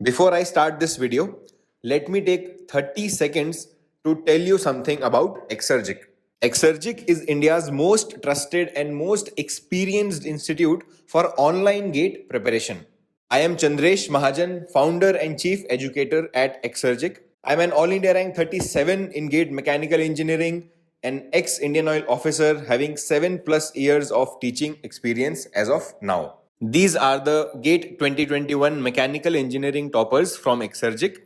Before I start this video, let me take 30 seconds to tell you something about Exergic. Exergic is India's most trusted and most experienced institute for online GATE preparation. I am Chandresh Mahajan, founder and chief educator at Exergic. I am an All India rank 37 in GATE Mechanical Engineering, an ex-Indian Oil officer having 7+ years of teaching experience as of now. These are the GATE 2021 Mechanical Engineering toppers from Exergic.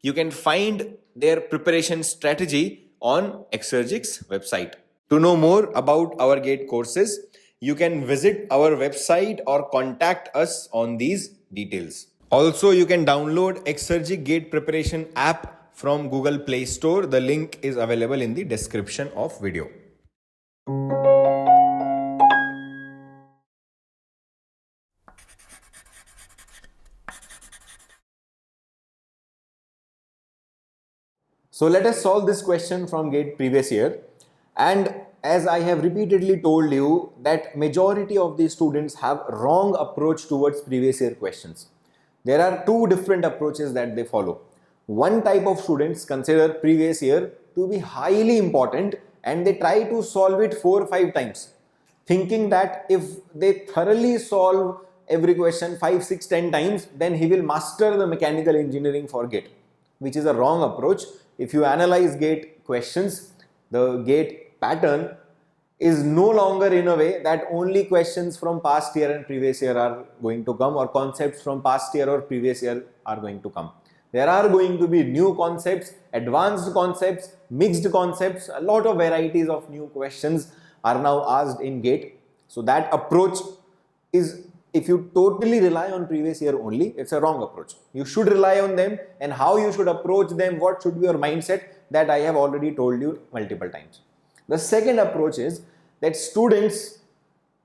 You can find their preparation strategy on Exergic's website. To know more about our GATE courses, you can visit our website or contact us on these details. Also, you can download Exergic GATE preparation app from Google Play Store. The link is available in the description of video. So let us solve this question from GATE previous year. And as I have repeatedly told you that majority of the students have wrong approach towards previous year questions. There are two different approaches that they follow. One type of students consider previous year to be highly important and they try to solve it 4 or 5 times, thinking that if they thoroughly solve every question 5, 6, 10 times, then he will master the mechanical engineering for GATE, which is a wrong approach. If you analyze GATE questions, the GATE pattern is no longer in a way that only questions from past year and previous year are going to come, or concepts from past year or previous year are going to come. There are going to be new concepts, advanced concepts, mixed concepts, a lot of varieties of new questions are now asked in GATE. So that approach is, if you totally rely on previous year only, it's a wrong approach. You should rely on them, and how you should approach them, what should be your mindset, that I have already told you multiple times. The second approach is that students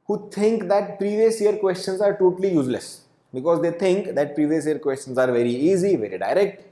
who think that previous year questions are totally useless, because they think that previous year questions are very easy, very direct,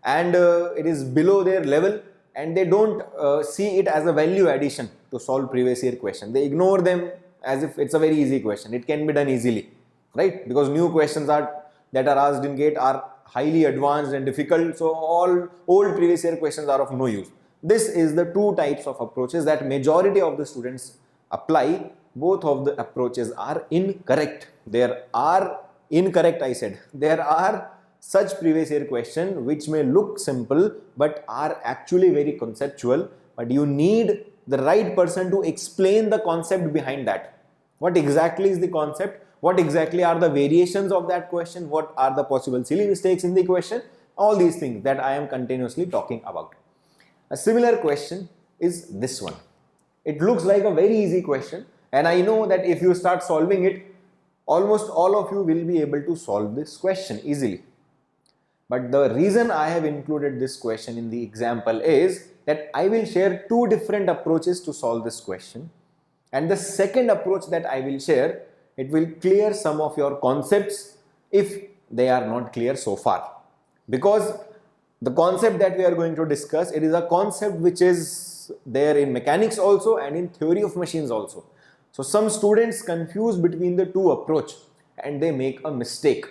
and it is below their level, and they don't see it as a value addition to solve previous year question. They ignore them as if it's a very easy question. It can be done easily, right? Because new questions that are asked in GATE are highly advanced and difficult, so all old previous year questions are of no use. This is the two types of approaches that majority of the students apply. Both of the approaches are incorrect. There are incorrect, I said. There are such previous year questions which may look simple but are actually very conceptual, but you need the right person to explain the concept behind that. What exactly is the concept? What exactly are the variations of that question? What are the possible silly mistakes in the question? All these things that I am continuously talking about. A similar question is this one. It looks like a very easy question, and I know that if you start solving it, almost all of you will be able to solve this question easily. But the reason I have included this question in the example is that I will share two different approaches to solve this question. And the second approach that I will share, it will clear some of your concepts if they are not clear so far. Because the concept that we are going to discuss, it is a concept which is there in mechanics also and in theory of machines also. So some students confuse between the two approach and they make a mistake.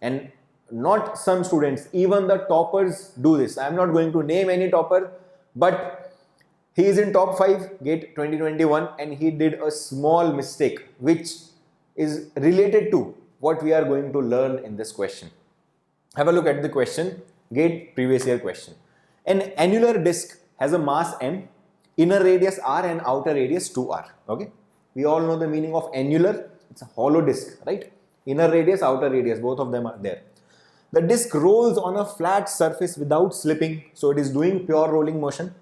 And not some students, even the toppers do this. I am not going to name any topper, but he is in top 5 GATE 2021 and he did a small mistake which is related to what we are going to learn in this question. Have a look at the question, GATE previous year question. An annular disc has a mass m, inner radius r and outer radius 2r. Okay, we all know the meaning of annular. It's a hollow disc, right? Inner radius, outer radius, both of them are there. The disc rolls on a flat surface without slipping, so it is doing pure rolling motion.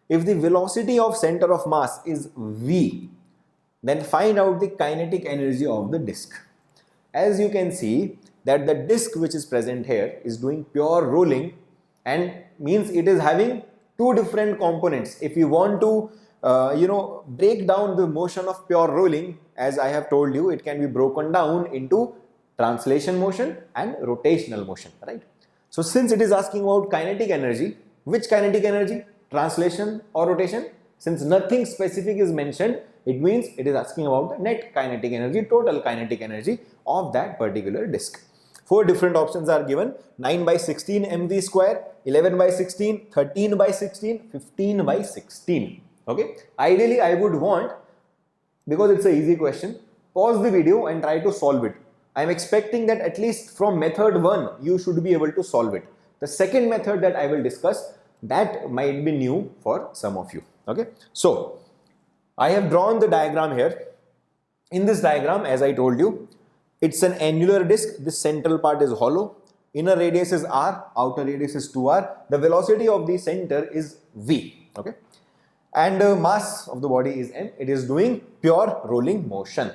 If the velocity of center of mass is v, then find out the kinetic energy of the disc. As you can see that the disc which is present here is doing pure rolling, and means it is having two different components. If you want to break down the motion of pure rolling, as I have told you, it can be broken down into translation motion and rotational motion, right? So since it is asking about kinetic energy, which kinetic energy? Translation or rotation? Since nothing specific is mentioned, it means it is asking about the net kinetic energy, total kinetic energy of that particular disc. Four different options are given: 9 by 16 mv square, 11 by 16, 13 by 16, 15 by 16. Okay. Ideally, I would want, because it's an easy question, pause the video and try to solve it. I'm expecting that at least from method 1, you should be able to solve it. The second method that I will discuss, that might be new for some of you. Okay. So, I have drawn the diagram here. In this diagram, as I told you, it's an annular disc. This central part is hollow. Inner radius is r, outer radius is 2r. The velocity of the center is v. Okay. And mass of the body is m. It is doing pure rolling motion.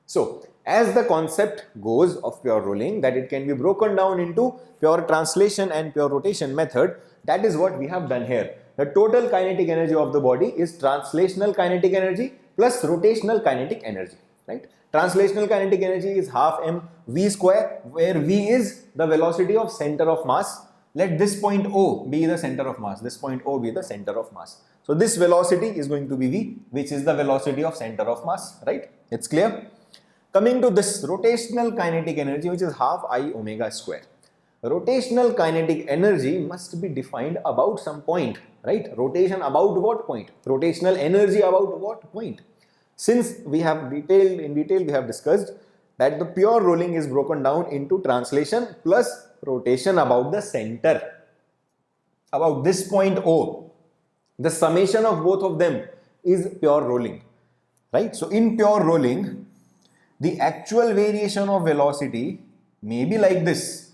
So, as the concept goes of pure rolling, that it can be broken down into pure translation and pure rotation method, that is what we have done here. The total kinetic energy of the body is translational kinetic energy plus rotational kinetic energy, right? Translational kinetic energy is half m v square, where v is the velocity of center of mass. Let this point O be the center of mass, this point O be the center of mass. So this velocity is going to be v, which is the velocity of center of mass, right? It's clear? Coming to this rotational kinetic energy, which is half I omega square. Rotational kinetic energy must be defined about some point, right? Rotation about what point? Rotational energy about what point? Since we have in detail we have discussed that the pure rolling is broken down into translation plus rotation about the center, about this point O. The summation of both of them is pure rolling, right? So in pure rolling, the actual variation of velocity may be like this.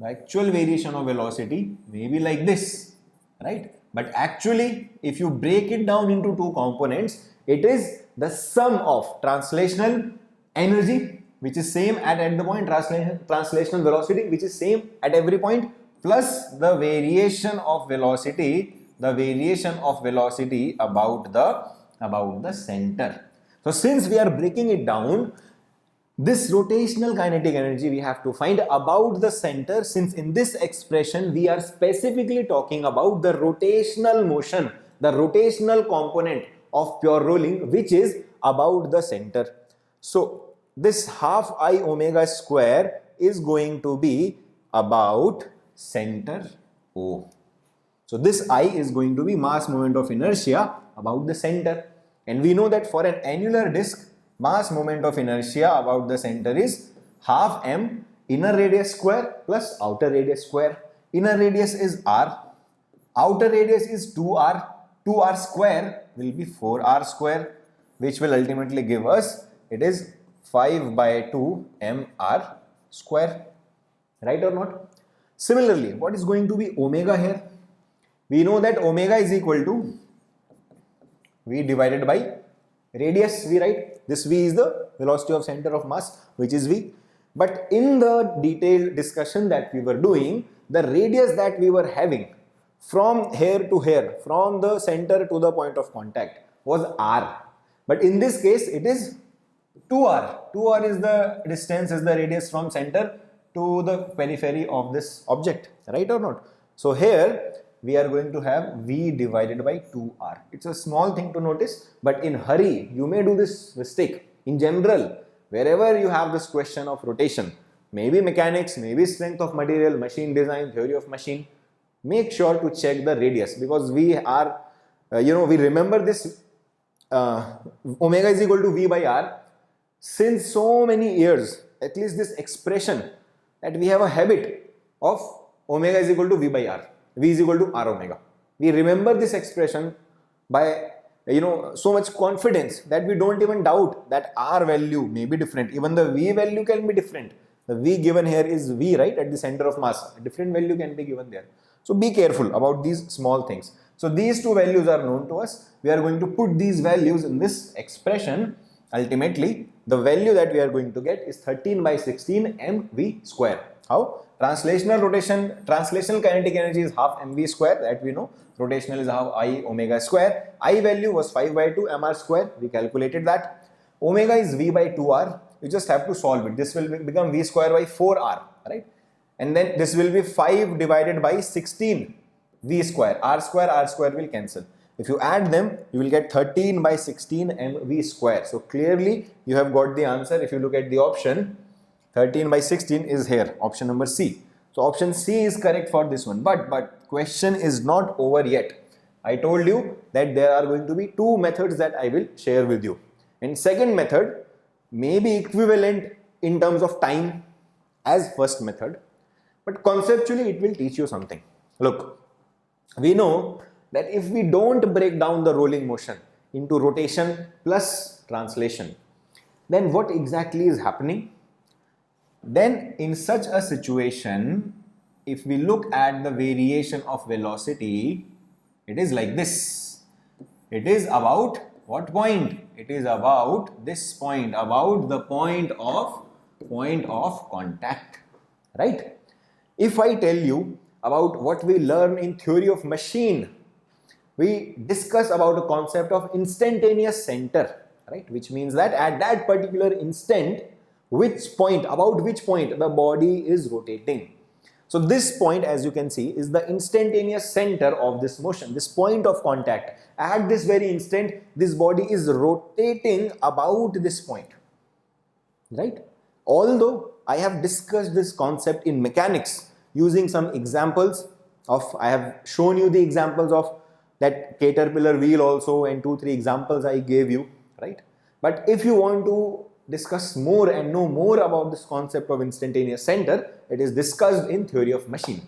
The actual variation of velocity may be like this, right? But actually, if you break it down into two components, it is the sum of translational energy, which is same at the point, translational velocity, which is same at every point, plus the variation of velocity, about the center. So since we are breaking it down, this rotational kinetic energy we have to find about the center, since in this expression we are specifically talking about the rotational motion, the rotational component of pure rolling, which is about the center. So this half I omega square is going to be about center O. So this I is going to be mass moment of inertia about the center. And we know that for an annular disc, mass moment of inertia about the center is half m inner radius square plus outer radius square. Inner radius is r, outer radius is 2r. 2r square will be 4r square, which will ultimately give us, it is 5 by 2 mr square, right or not? Similarly, what is going to be omega here? We know that omega is equal to v divided by radius, v, right? This v is the velocity of center of mass, which is v. But in the detailed discussion that we were doing, the radius that we were having from here to here, from the center to the point of contact, was r. But in this case, it is 2r. 2r is the distance, is the radius from center to the periphery of this object, right or not? So here we are going to have v divided by 2r. It's a small thing to notice, but in hurry, you may do this mistake. In general, wherever you have this question of rotation, maybe mechanics, maybe strength of material, machine design, theory of machine, make sure to check the radius, because we are, we remember this omega is equal to v by r since so many years, at least this expression, that we have a habit of omega is equal to v by r. V is equal to r omega. We remember this expression by so much confidence that we don't even doubt that r value may be different. Even the v value can be different. The v given here is v, right, at the center of mass. A different value can be given there. So be careful about these small things. So these two values are known to us. We are going to put these values in this expression. Ultimately, the value that we are going to get is 13 by 16 mv square. How? Translational kinetic energy is half mv square, that we know. Rotational is half I omega square. I value was 5 by 2 mr square. We calculated that. Omega is v by 2r. You just have to solve it. This will become v square by 4r, right? And then this will be 5 divided by 16 v square. R square will cancel. If you add them, you will get 13 by 16 mv square. So clearly you have got the answer if you look at the option. 13 by 16 is here, option number C. So option C is correct for this one. But question is not over yet. I told you that there are going to be two methods that I will share with you. And second method may be equivalent in terms of time as first method, but conceptually it will teach you something. Look, we know that if we don't break down the rolling motion into rotation plus translation, then what exactly is happening? Then in such a situation, if we look at the variation of velocity, it is like this. It is about what point? It is about this point, about the point of contact, right? If I tell you about what we learn in theory of machine, we discuss about a concept of instantaneous center, right? Which means that at that particular instant, about which point the body is rotating. So this point, as you can see, is the instantaneous center of this motion, this point of contact. At this very instant, this body is rotating about this point, right? Although I have discussed this concept in mechanics using some examples I have shown you the examples of that caterpillar wheel also, and 2-3 examples I gave you, right? But if you want to discuss more and know more about this concept of instantaneous center, it is discussed in theory of machine.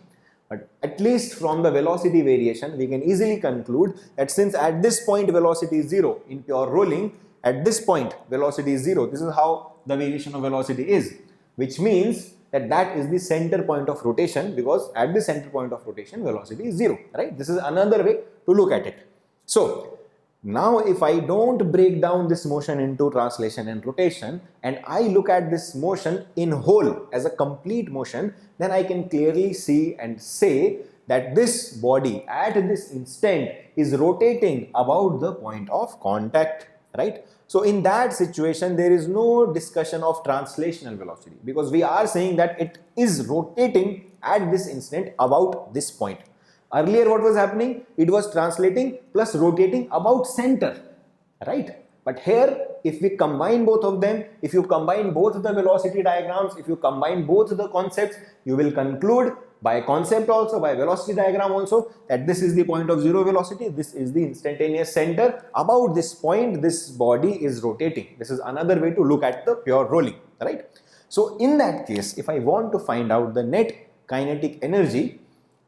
But at least from the velocity variation, we can easily conclude that since at this point velocity is 0 in pure rolling, at this point velocity is 0. This is how the variation of velocity is, which means that is the center point of rotation, because at the center point of rotation velocity is 0, right? This is another way to look at it. So now if I don't break down this motion into translation and rotation, and I look at this motion in whole as a complete motion, then I can clearly see and say that this body at this instant is rotating about the point of contact, right? So in that situation, there is no discussion of translational velocity, because we are saying that it is rotating at this instant about this point. Earlier what was happening? It was translating plus rotating about center, right? But here, if we combine both of them, if you combine both the velocity diagrams, if you combine both the concepts, you will conclude by concept also, by velocity diagram also, that this is the point of zero velocity, this is the instantaneous center. About this point, this body is rotating. This is another way to look at the pure rolling, right? So in that case, if I want to find out the net kinetic energy,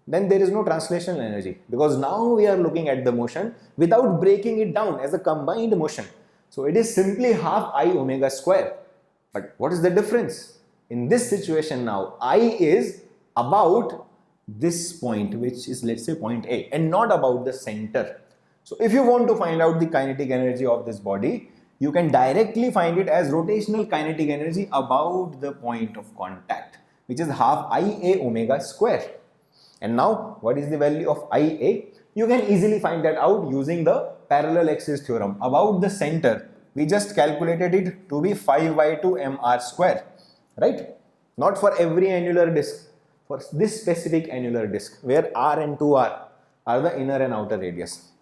then there is no translational energy, because now we are looking at the motion without breaking it down as a combined motion. So it is simply half I omega square. But what is the difference? In this situation now, I is about this point, which is, let's say, point A, and not about the center. So if you want to find out the kinetic energy of this body, you can directly find it as rotational kinetic energy about the point of contact, which is half IA omega square. And now, what is the value of IA? You can easily find that out using the parallel axis theorem. About the center, we just calculated it to be 5 by 2 mr square, right? Not for every annular disk, for this specific annular disk, where r and 2r are the inner and outer radius.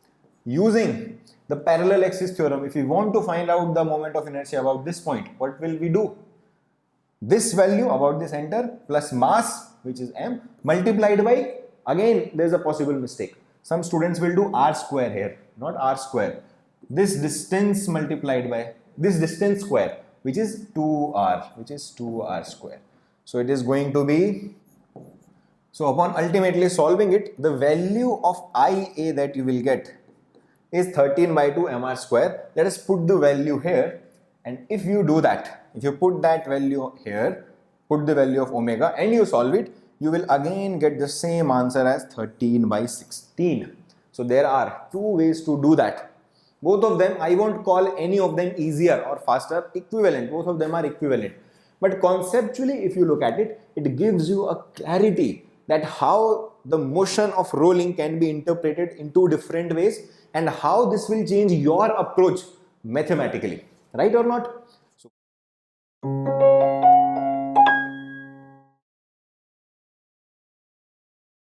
Using the parallel axis theorem, if we want to find out the moment of inertia about this point, what will we do? This value about the center plus mass, which is m, multiplied by, again there is a possible mistake. Some students will do r square here, not r square. This distance multiplied by this distance square, which is 2r square. So it is going to be, so upon ultimately solving it, the value of IA that you will get is 13 by 2 mr square. Let us put the value here, and if you do that, if you put that value here, put the value of omega and you solve it, you will again get the same answer as 13 by 16. So there are two ways to do that. Both of them, I won't call any of them easier or faster, equivalent. Both of them are equivalent. But conceptually, if you look at it, it gives you a clarity that how the motion of rolling can be interpreted in two different ways, and how this will change your approach mathematically, right or not? So